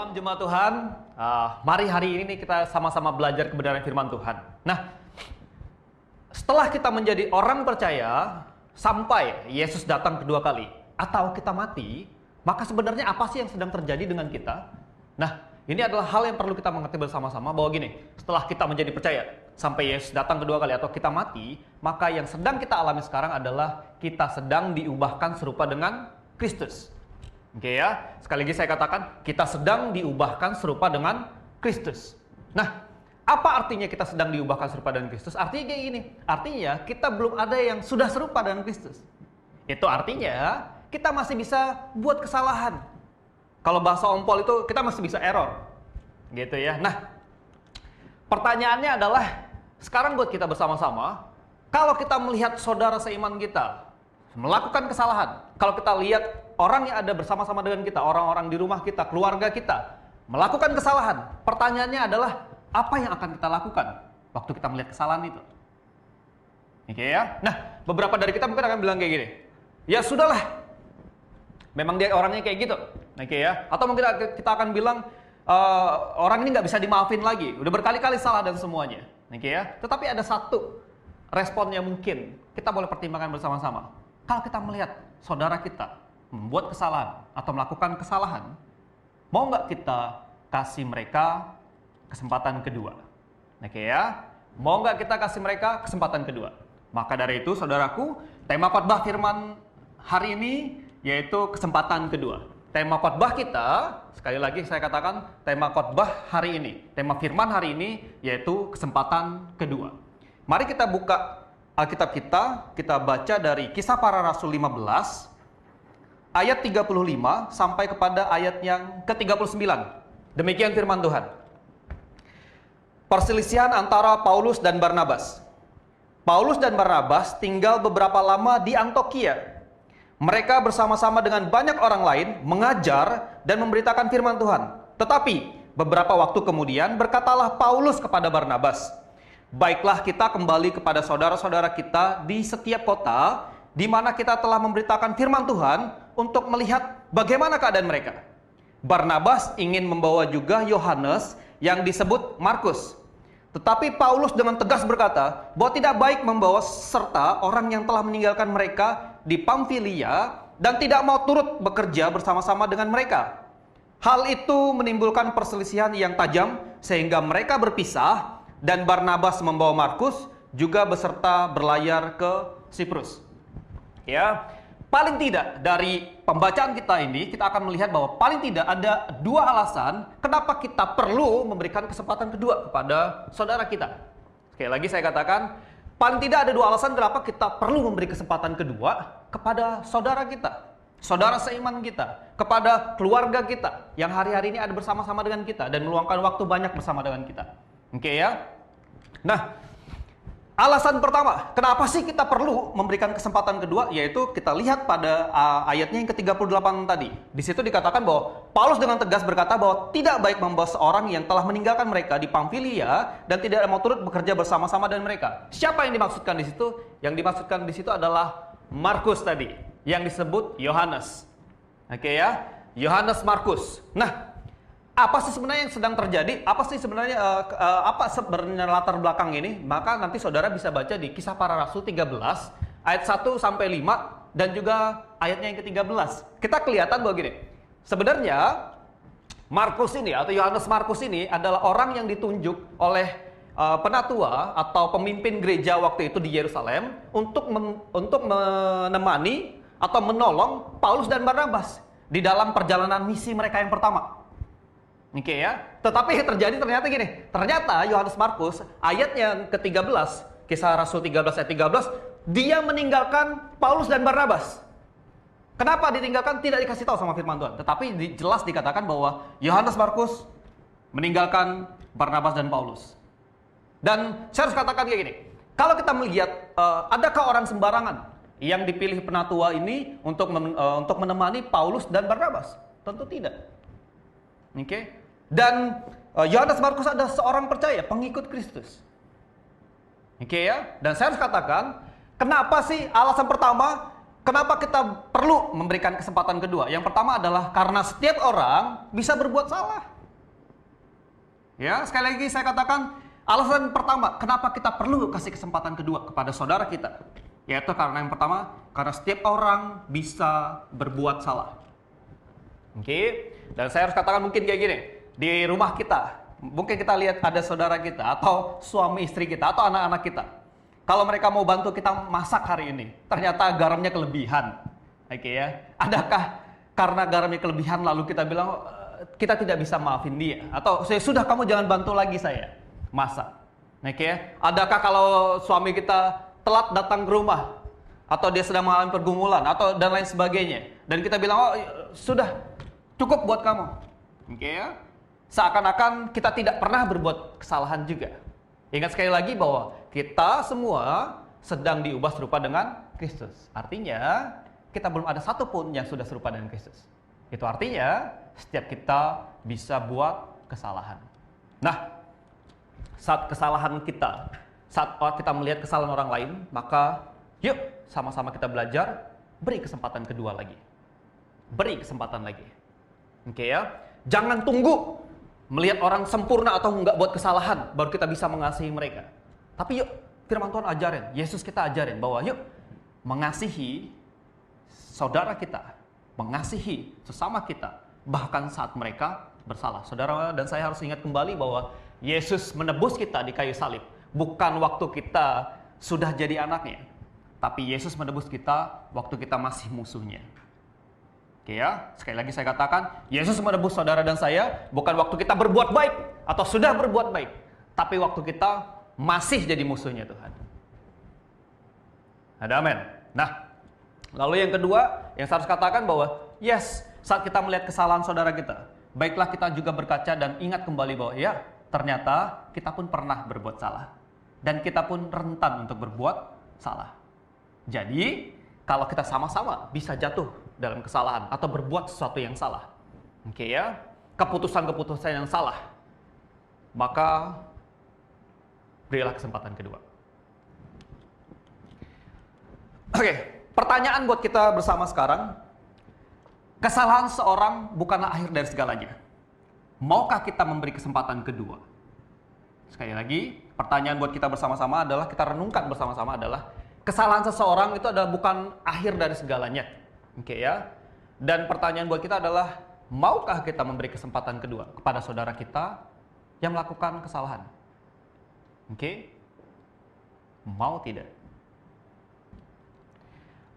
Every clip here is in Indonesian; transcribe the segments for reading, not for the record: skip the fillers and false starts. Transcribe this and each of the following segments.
Shalom jemaat Tuhan. Mari hari ini kita sama-sama belajar kebenaran firman Tuhan. Nah, setelah kita menjadi orang percaya sampai Yesus datang kedua kali atau kita mati, maka sebenarnya apa sih yang sedang terjadi dengan kita? Nah, ini adalah hal yang perlu kita mengerti bersama-sama bahwa gini, setelah kita menjadi percaya sampai Yesus datang kedua kali atau kita mati, maka yang sedang kita alami sekarang adalah kita sedang diubahkan serupa dengan Kristus. Oke ya, sekali lagi saya katakan, kita sedang diubahkan serupa dengan Kristus. Nah, apa artinya kita sedang diubahkan serupa dengan Kristus? Artinya kayak gini, artinya kita belum ada yang sudah serupa dengan Kristus. Itu artinya kita masih bisa buat kesalahan. Kalau bahasa ompol itu kita masih bisa error. Gitu ya. Nah, pertanyaannya adalah, sekarang buat kita bersama-sama, kalau kita melihat saudara seiman kita melakukan kesalahan, kalau kita lihat orang yang ada bersama-sama dengan kita, orang-orang di rumah kita, keluarga kita, melakukan kesalahan. Pertanyaannya adalah, apa yang akan kita lakukan waktu kita melihat kesalahan itu? Oke ya. Nah, beberapa dari kita mungkin akan bilang kayak gini, ya sudahlah, memang dia orangnya kayak gitu. Oke ya. Atau mungkin kita akan bilang, orang ini nggak bisa dimaafin lagi, udah berkali-kali salah dan semuanya. Oke ya. Tetapi ada satu responnya mungkin kita boleh pertimbangkan bersama-sama. Kalau kita melihat saudara kita membuat kesalahan atau melakukan kesalahan, mau nggak kita kasih mereka kesempatan kedua? Oke ya, mau nggak kita kasih mereka kesempatan kedua? Maka dari itu, saudaraku, tema khotbah firman hari ini yaitu kesempatan kedua. Tema khotbah kita, sekali lagi saya katakan, tema khotbah hari ini, tema firman hari ini yaitu kesempatan kedua. Mari kita buka Alkitab kita baca dari Kisah Para Rasul 15 ayat 35 sampai kepada ayat yang ke-39. Demikian firman Tuhan. Perselisihan antara Paulus dan Barnabas. Paulus dan Barnabas tinggal beberapa lama di Antiokhia. Mereka bersama-sama dengan banyak orang lain mengajar dan memberitakan firman Tuhan. Tetapi beberapa waktu kemudian berkatalah Paulus kepada Barnabas, "Baiklah, kita kembali kepada saudara-saudara kita di setiap kota di mana kita telah memberitakan firman Tuhan untuk melihat bagaimana keadaan mereka." Barnabas ingin membawa juga Yohanes yang disebut Markus. Tetapi Paulus dengan tegas berkata bahwa tidak baik membawa serta orang yang telah meninggalkan mereka di Pamfilia dan tidak mau turut bekerja bersama-sama dengan mereka. Hal itu menimbulkan perselisihan yang tajam sehingga mereka berpisah, dan Barnabas membawa Markus juga beserta berlayar ke Siprus. Ya, paling tidak dari pembacaan kita ini kita akan melihat bahwa paling tidak ada dua alasan kenapa kita perlu memberikan kesempatan kedua kepada saudara kita. Sekali lagi saya katakan, paling tidak ada dua alasan kenapa kita perlu memberi kesempatan kedua kepada saudara kita, saudara seiman kita, kepada keluarga kita yang hari-hari ini ada bersama-sama dengan kita dan meluangkan waktu banyak bersama dengan kita. Oke ya. Nah, alasan pertama, kenapa sih kita perlu memberikan kesempatan kedua? Yaitu kita lihat pada ayatnya yang ke-38 tadi. Di situ dikatakan bahwa Paulus dengan tegas berkata bahwa tidak baik membawa seorang yang telah meninggalkan mereka di Pamfilia dan tidak mau turut bekerja bersama-sama dengan mereka. Siapa yang dimaksudkan di situ? Yang dimaksudkan di situ adalah Markus tadi, yang disebut Yohanes. Oke ya, Yohanes Markus. Nah, apa sih sebenarnya yang sedang terjadi? Apa sih sebenarnya apa sebenarnya latar belakang ini? Maka nanti saudara bisa baca di Kisah Para Rasul 13 ayat 1 sampai 5 dan juga ayatnya yang ke-13. Kita kelihatan bahwa gini. Sebenarnya Markus ini atau Yohanes Markus ini adalah orang yang ditunjuk oleh penatua atau pemimpin gereja waktu itu di Yerusalem untuk menemani atau menolong Paulus dan Barnabas di dalam perjalanan misi mereka yang pertama. Oke ya, tetapi yang terjadi ternyata gini, ternyata Yohanes Markus ayat yang ke-13, Kisah Rasul 13 ayat 13, dia meninggalkan Paulus dan Barnabas. Kenapa ditinggalkan? Tidak dikasih tahu sama firman Tuhan, tetapi jelas dikatakan bahwa Yohanes Markus meninggalkan Barnabas dan Paulus. Dan saya harus katakan kayak gini, kalau kita melihat adakah orang sembarangan yang dipilih penatua ini untuk menemani Paulus dan Barnabas? Tentu tidak. Oke. Dan Yohanes Markus adalah seorang percaya, pengikut Kristus. Oke ya. Dan saya harus katakan, kenapa sih alasan pertama kenapa kita perlu memberikan kesempatan kedua? Yang pertama adalah karena setiap orang bisa berbuat salah. Ya, sekali lagi saya katakan, alasan pertama, kenapa kita perlu kasih kesempatan kedua kepada saudara kita? Yaitu karena yang pertama, karena setiap orang bisa berbuat salah. Oke, dan saya harus katakan mungkin kayak gini, di rumah kita, mungkin kita lihat ada saudara kita, atau suami istri kita, atau anak-anak kita. Kalau mereka mau bantu kita masak hari ini, ternyata garamnya kelebihan. Oke ya, adakah karena garamnya kelebihan lalu kita bilang, kita tidak bisa maafin dia, atau sudah kamu jangan bantu lagi saya masak. Oke ya, adakah kalau suami kita telat datang ke rumah, atau dia sedang mengalami pergumulan, atau dan lain sebagainya, dan kita bilang, oh sudah cukup buat kamu. Oke ya, seakan-akan kita tidak pernah berbuat kesalahan juga. Ingat sekali lagi bahwa kita semua sedang diubah serupa dengan Kristus. Artinya kita belum ada satupun yang sudah serupa dengan Kristus. Itu artinya setiap kita bisa buat kesalahan. Nah, saat kesalahan kita, saat kita melihat kesalahan orang lain, maka yuk sama-sama kita belajar, beri kesempatan kedua lagi. Beri kesempatan lagi. Oke ya, jangan tunggu melihat orang sempurna atau nggak buat kesalahan baru kita bisa mengasihi mereka. Tapi yuk, firman Tuhan ajarin, Yesus kita ajarin bahwa yuk mengasihi saudara kita, mengasihi sesama kita, bahkan saat mereka bersalah. Saudara dan saya harus ingat kembali bahwa Yesus menebus kita di kayu salib, bukan waktu kita sudah jadi anaknya, tapi Yesus menebus kita waktu kita masih musuhnya. Oke ya, sekali lagi saya katakan, Yesus menebus saudara dan saya bukan waktu kita berbuat baik atau sudah berbuat baik, tapi waktu kita masih jadi musuhnya Tuhan. Ada amin. Nah, lalu yang kedua yang saya harus katakan bahwa yes, saat kita melihat kesalahan saudara kita, baiklah kita juga berkaca dan ingat kembali bahwa ya, ternyata kita pun pernah berbuat salah dan kita pun rentan untuk berbuat salah. Jadi, kalau kita sama-sama bisa jatuh dalam kesalahan atau berbuat sesuatu yang salah, oke ya, keputusan-keputusan yang salah, maka berilah kesempatan kedua. Oke, pertanyaan buat kita bersama sekarang, kesalahan seorang bukanlah akhir dari segalanya. Maukah kita memberi kesempatan kedua? Sekali lagi, pertanyaan buat kita bersama-sama adalah, kita renungkan bersama-sama adalah, kesalahan seseorang itu adalah bukan akhir dari segalanya. Oke ya. Dan pertanyaan buat kita adalah, maukah kita memberi kesempatan kedua kepada saudara kita yang melakukan kesalahan? Oke? Mau tidak?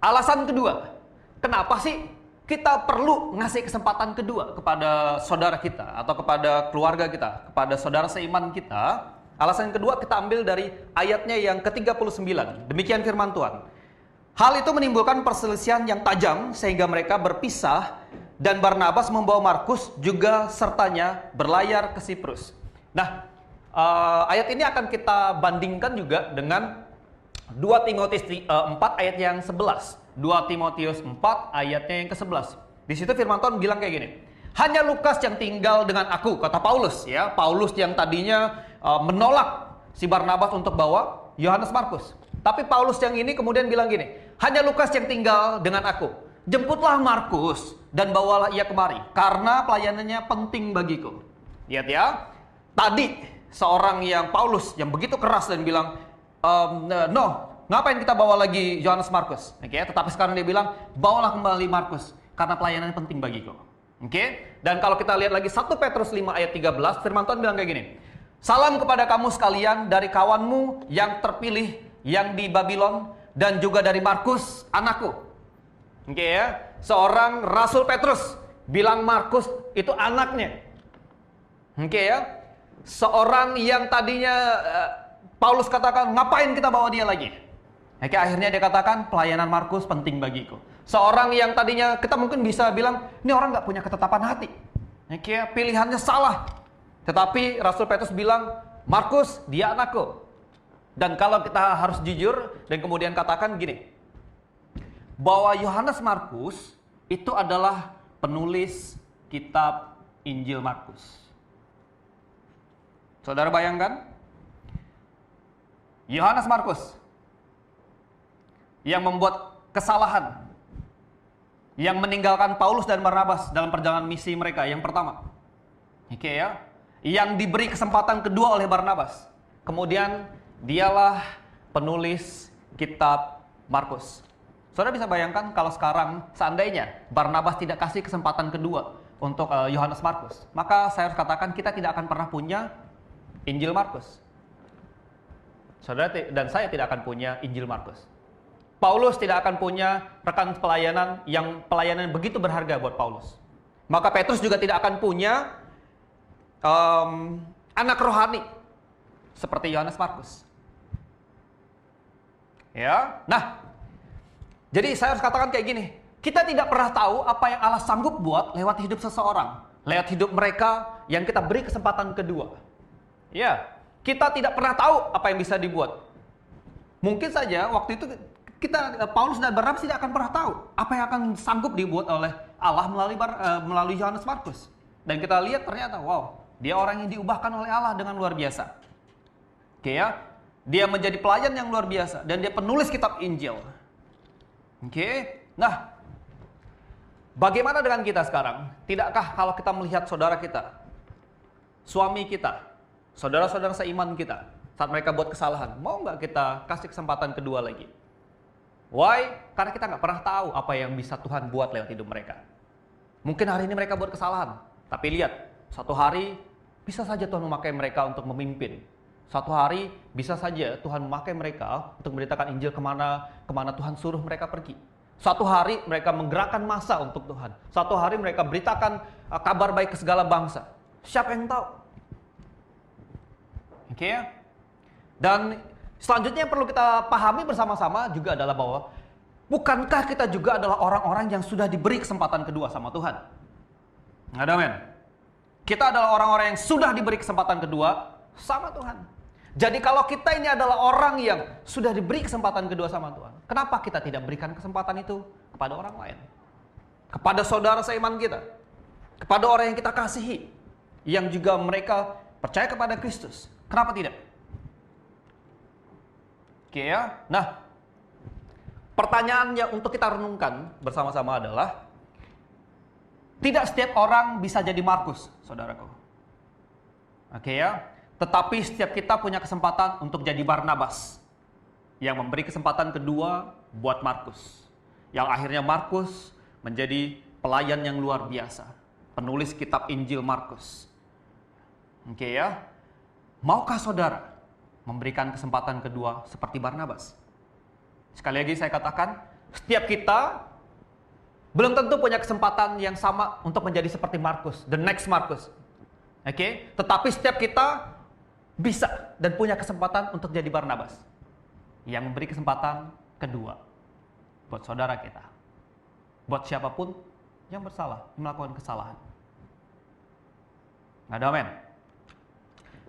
Alasan kedua, kenapa sih kita perlu ngasih kesempatan kedua kepada saudara kita atau kepada keluarga kita, kepada saudara seiman kita? Alasan kedua kita ambil dari ayatnya yang ke-39. Demikian firman Tuhan. Hal itu menimbulkan perselisihan yang tajam sehingga mereka berpisah dan Barnabas membawa Markus juga sertanya berlayar ke Siprus. Nah, ayat ini akan kita bandingkan juga dengan 2 Timotius 4 ayat yang 11. 2 Timotius 4 ayatnya yang ke-11. Di situ firman Tuhan bilang kayak gini. Hanya Lukas yang tinggal dengan aku, kata Paulus ya. Paulus yang tadinya menolak si Barnabas untuk bawa Yohanes Markus. Tapi Paulus yang ini kemudian bilang gini, hanya Lukas yang tinggal dengan aku. Jemputlah Markus dan bawalah ia kemari, karena pelayanannya penting bagiku. Lihat ya, tadi seorang yang Paulus yang begitu keras dan bilang, no, ngapain kita bawa lagi Yohanes Markus? Oke, tetapi sekarang dia bilang, bawalah kembali Markus, karena pelayanannya penting bagiku. Oke, dan kalau kita lihat lagi 1 Petrus 5 ayat 13, firman Tuhan bilang kayak gini, salam kepada kamu sekalian dari kawanmu yang terpilih yang di Babylon dan juga dari Markus anakku. Oke ya, seorang Rasul Petrus bilang Markus itu anaknya. Oke ya, seorang yang tadinya Paulus katakan ngapain kita bawa dia lagi. Oke, akhirnya dia katakan pelayanan Markus penting bagiku. Seorang yang tadinya kita mungkin bisa bilang ini orang nggak punya ketetapan hati. Oke, pilihannya salah. Tetapi Rasul Petrus bilang Markus dia anakku. Dan kalau kita harus jujur dan kemudian katakan gini, bahwa Yohanes Markus itu adalah penulis kitab Injil Markus. Saudara bayangkan, Yohanes Markus yang membuat kesalahan, yang meninggalkan Paulus dan Barnabas dalam perjalanan misi mereka yang pertama. Oke ya, yang diberi kesempatan kedua oleh Barnabas. Kemudian dialah penulis kitab Markus. Saudara bisa bayangkan kalau sekarang seandainya Barnabas tidak kasih kesempatan kedua untuk Yohanes Markus, maka saya harus katakan kita tidak akan pernah punya Injil Markus. Saudara dan saya tidak akan punya Injil Markus. Paulus tidak akan punya rekan pelayanan yang pelayanan begitu berharga buat Paulus. Maka Petrus juga tidak akan punya anak rohani seperti Yohanes Markus. Ya, nah, jadi saya harus katakan kayak gini, kita tidak pernah tahu apa yang Allah sanggup buat lewat hidup seseorang, lewat hidup mereka yang kita beri kesempatan kedua. Ya, kita tidak pernah tahu apa yang bisa dibuat. Mungkin saja waktu itu Paulus dan Barnabas tidak akan pernah tahu apa yang akan sanggup dibuat oleh Allah melalui Yohanes Markus. Dan kita lihat ternyata, wow, dia orang yang diubahkan oleh Allah dengan luar biasa. Oke ya, dia menjadi pelayan yang luar biasa dan dia penulis kitab Injil. Oke, nah, bagaimana dengan kita sekarang? Tidakkah kalau kita melihat saudara kita, suami kita, saudara-saudara seiman kita, saat mereka buat kesalahan, mau nggak kita kasih kesempatan kedua lagi? Why? Karena kita nggak pernah tahu apa yang bisa Tuhan buat lewat hidup mereka. Mungkin hari ini mereka buat kesalahan, tapi lihat, suatu hari bisa saja Tuhan memakai mereka untuk memimpin. Suatu hari bisa saja Tuhan memakai mereka untuk memberitakan Injil kemana Tuhan suruh mereka pergi. Suatu hari mereka menggerakkan massa untuk Tuhan. Suatu hari mereka beritakan kabar baik ke segala bangsa. Siapa yang tahu? Oke ya? Dan selanjutnya yang perlu kita pahami bersama-sama juga adalah bahwa bukankah kita juga adalah orang-orang yang sudah diberi kesempatan kedua sama Tuhan? Amin. Kita adalah orang-orang yang sudah diberi kesempatan kedua sama Tuhan. Jadi kalau kita ini adalah orang yang sudah diberi kesempatan kedua sama Tuhan, kenapa kita tidak berikan kesempatan itu kepada orang lain? Kepada saudara seiman kita, kepada orang yang kita kasihi, yang juga mereka percaya kepada Kristus. Kenapa tidak? Oke ya. Nah, pertanyaannya untuk kita renungkan bersama-sama adalah, tidak setiap orang bisa jadi Markus, saudaraku. Oke ya. Tetapi setiap kita punya kesempatan untuk jadi Barnabas, yang memberi kesempatan kedua buat Markus, yang akhirnya Markus menjadi pelayan yang luar biasa, penulis kitab Injil Markus. Oke ya. Maukah saudara memberikan kesempatan kedua seperti Barnabas? Sekali lagi saya katakan, setiap kita belum tentu punya kesempatan yang sama untuk menjadi seperti Markus, the next Markus. Oke, tetapi setiap kita bisa dan punya kesempatan untuk jadi Barnabas, yang memberi kesempatan kedua buat saudara kita, buat siapapun yang bersalah, yang melakukan kesalahan. Amin.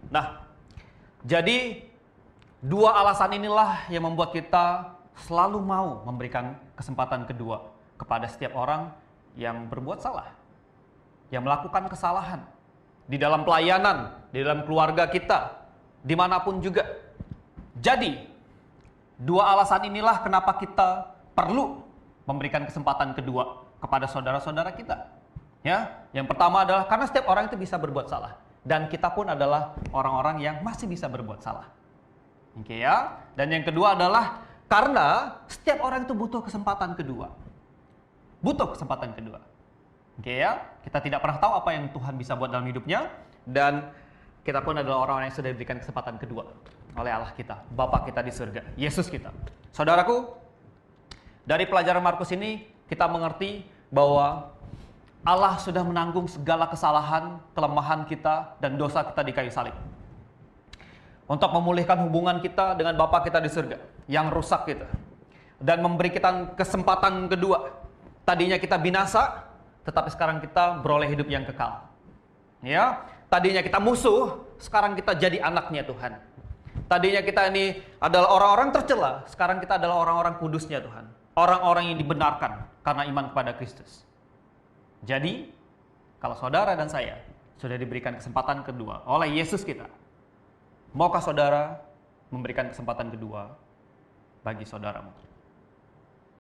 Nah, jadi dua alasan inilah yang membuat kita selalu mau memberikan kesempatan kedua kepada setiap orang yang berbuat salah, yang melakukan kesalahan di dalam pelayanan, di dalam keluarga kita, dimanapun juga. Jadi, dua alasan inilah kenapa kita perlu memberikan kesempatan kedua kepada saudara-saudara kita. Ya, yang pertama adalah karena setiap orang itu bisa berbuat salah, dan kita pun adalah orang-orang yang masih bisa berbuat salah. Oke ya. Dan yang kedua adalah karena setiap orang itu butuh kesempatan kedua. Butuh kesempatan kedua. Oke ya, kita tidak pernah tahu apa yang Tuhan bisa buat dalam hidupnya, dan kita pun adalah orang-orang yang sudah diberikan kesempatan kedua oleh Allah kita, Bapa kita di surga, Yesus kita. Saudaraku, dari pelajaran Markus ini kita mengerti bahwa Allah sudah menanggung segala kesalahan, kelemahan kita, dan dosa kita di kayu salib, untuk memulihkan hubungan kita dengan Bapa kita di surga yang rusak kita, dan memberi kita kesempatan kedua. Tadinya kita binasa, tetapi sekarang kita beroleh hidup yang kekal. Ya, tadinya kita musuh, sekarang kita jadi anaknya Tuhan. Tadinya kita ini adalah orang-orang tercela, sekarang kita adalah orang-orang kudusnya Tuhan. Orang-orang yang dibenarkan karena iman kepada Kristus. Jadi, kalau saudara dan saya sudah diberikan kesempatan kedua oleh Yesus kita, maukah saudara memberikan kesempatan kedua bagi saudaramu?